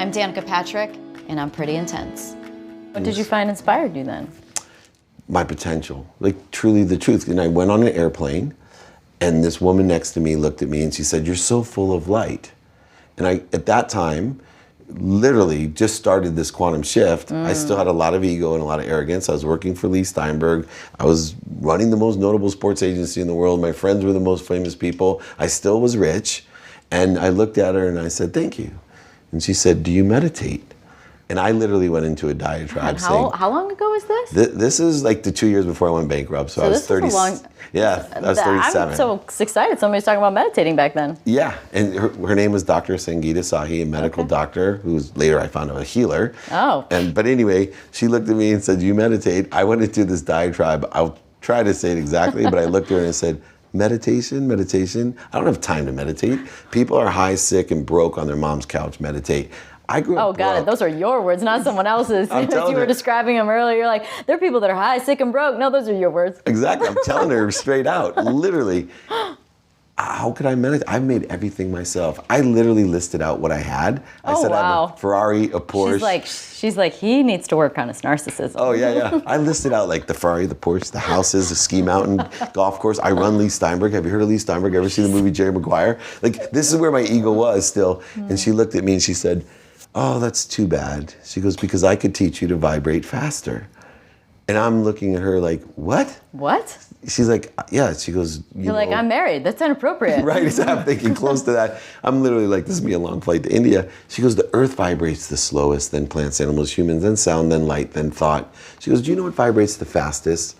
I'm Danica Patrick, and I'm pretty intense. What did you find inspired you then? My potential, like truly the truth. And I went on an airplane, and this woman next to me looked at me and she said, "You're so full of light." And I, at that time, literally just started this quantum shift. I still had a lot of ego and a lot of arrogance. I was working for Lee Steinberg. I was running the most notable sports agency in the world. My friends were the most famous people. I still was rich. And I looked at her and I said, "Thank you." And she said, "Do you meditate?" And I literally went into a diatribe saying, How long ago was this? This is like the 2 years before I went bankrupt. So I was 30. Yeah, I was 37. I'm so excited somebody's talking about meditating back then. Yeah, and her name was Dr. Sangeeta Sahi, a medical doctor who was later I found out a healer. Oh. But anyway, she looked at me and said, "You meditate?" I went into this diatribe. I'll try to say it exactly, but I looked at her and I said, meditation. I don't have time to meditate. People are high, sick, and broke on their mom's couch. Meditate. I grew up got it. Those are your words, not someone else's. As you were describing them earlier, you're like, there are people that are high, sick, and broke. No, those are your words. Exactly. I'm telling her straight out, literally. How could I meditate? I've made everything myself. I literally listed out what I had. I said I have a Ferrari, a Porsche. She's like, he needs to work on his narcissism. Oh, yeah. I listed out like the Ferrari, the Porsche, the houses, the ski mountain, golf course. I run Lee Steinberg. Have you heard of Lee Steinberg? Ever seen the movie Jerry Maguire? Like, this is where my ego was still. And she looked at me and she said, "Oh, that's too bad." She goes, "Because I could teach you to vibrate faster." And I'm looking at her like, "What?" What? She's like, "Yeah." She goes, You're like, "I'm married. That's inappropriate." Right, exactly. I'm thinking close to that. I'm literally like, this will be a long flight to India. She goes, "The earth vibrates the slowest, then plants, animals, humans, then sound, then light, then thought." She goes, "Do you know what vibrates the fastest?"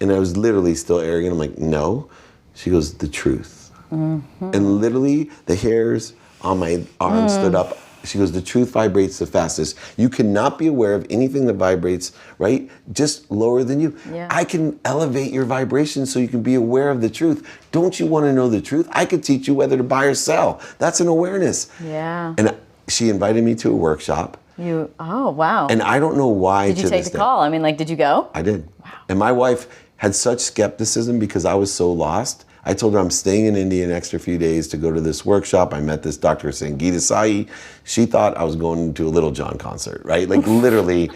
And I was literally still arrogant. I'm like, "No." She goes, "The truth." And literally the hairs on my arm stood up. She goes, "The truth vibrates the fastest. You cannot be aware of anything that vibrates, right, just lower than you. Yeah. I can elevate your vibration so you can be aware of the truth. Don't you want to know the truth? I could teach you whether to buy or sell. That's an awareness." Yeah. And she invited me to a workshop. Oh, wow. And I don't know why. Did you take the call? I mean, like, did you go? I did. Wow. And my wife had such skepticism because I was so lost. I told her I'm staying in India an extra few days to go to this workshop. I met this Dr. Sangeeta Sahi. She thought I was going to a Little John concert, right? Like literally,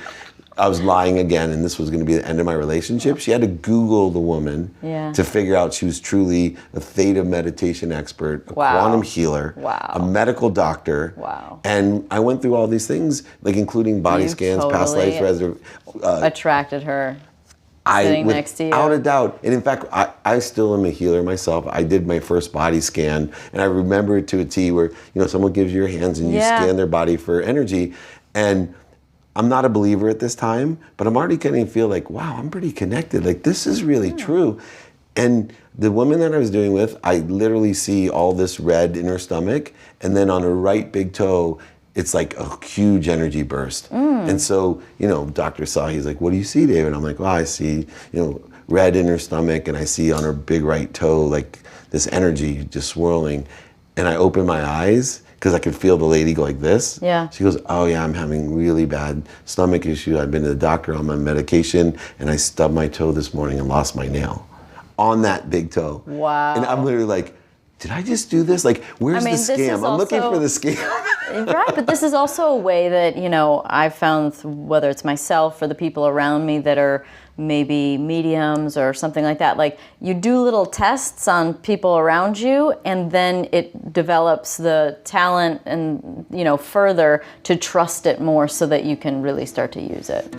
I was lying again, and this was going to be the end of my relationship. She had to Google the woman to figure out she was truly a theta meditation expert, a quantum healer, a medical doctor. Wow. And I went through all these things, like including body scans, past life attracted her. Sitting next to you. Without a doubt. And in fact, I still am a healer myself. I did my first body scan, and I remember it to a T where, someone gives you your hands and you scan their body for energy. And I'm not a believer at this time, but I'm already getting to feel like, wow, I'm pretty connected. Like, this is really true. And the woman that I was doing with, I literally see all this red in her stomach, and then on her right big toe, it's like a huge energy burst. And so, Dr. Sahi's like, "What do you see, David?" I'm like, "Well, I see, red in her stomach, and I see on her big right toe, like this energy just swirling." And I open my eyes because I could feel the lady go like this. Yeah. She goes, "Oh yeah, I'm having really bad stomach issue. I've been to the doctor on my medication, and I stubbed my toe this morning and lost my nail on that big toe." Wow. And I'm literally like, did I just do this? Like, where's the scam? I'm looking for the scam. Right, but this is also a way that, I've found, whether it's myself or the people around me that are maybe mediums or something like that, like you do little tests on people around you, and then it develops the talent and, further to trust it more so that you can really start to use it.